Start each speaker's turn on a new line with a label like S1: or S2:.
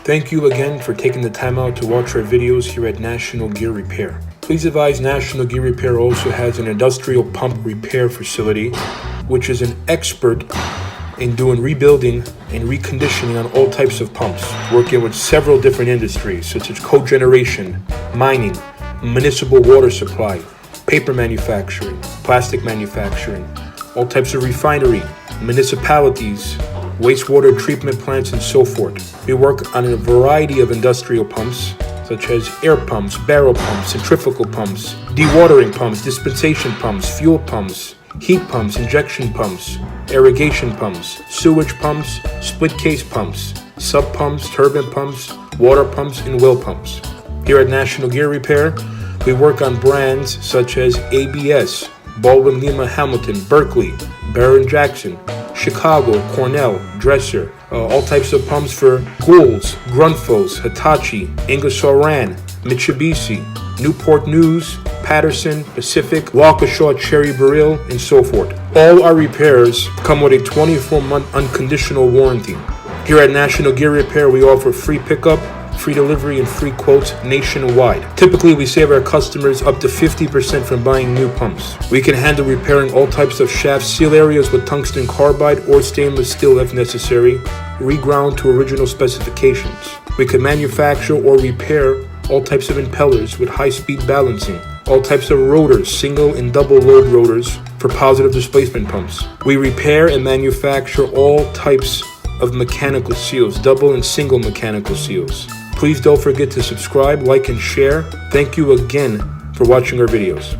S1: Thank you again for taking the time out to watch our videos here at National Gear Repair. Please advise National Gear Repair also has an industrial pump repair facility, which is an expert in doing rebuilding and reconditioning on all types of pumps, working with several different industries such as cogeneration, mining, municipal water supply, paper manufacturing, plastic manufacturing, all types of refinery, municipalities, wastewater treatment plants, and so forth. We work on a variety of industrial pumps such as air pumps, barrel pumps, centrifugal pumps, dewatering pumps, dispensation pumps, fuel pumps, heat pumps, injection pumps, irrigation pumps, sewage pumps, split case pumps, sub pumps, turbine pumps, water pumps, and well pumps. Here at National Gear Repair, we work on brands such as ABS, Baldwin Lima Hamilton, Berkeley, Barron Jackson, Chicago, Cornell, Dresser, all types of pumps for Goulds, Grunfos, Hitachi, Ingersoll Rand, Mitsubishi, Newport News, Patterson, Pacific, Waukesha, Cherry Burrell, and so forth. All our repairs come with a 24-month unconditional warranty. Here at National Gear Repair, we offer free pickup, free delivery, and free quotes nationwide. Typically, we save our customers up to 50% from buying new pumps. We can handle repairing all types of shaft seal areas with tungsten carbide or stainless steel if necessary, reground to original specifications. We can manufacture or repair all types of impellers with high-speed balancing, all types of rotors, single and double load rotors for positive displacement pumps. We repair and manufacture all types of mechanical seals, double and single mechanical seals. Please don't forget to subscribe, like, and share. Thank you again for watching our videos.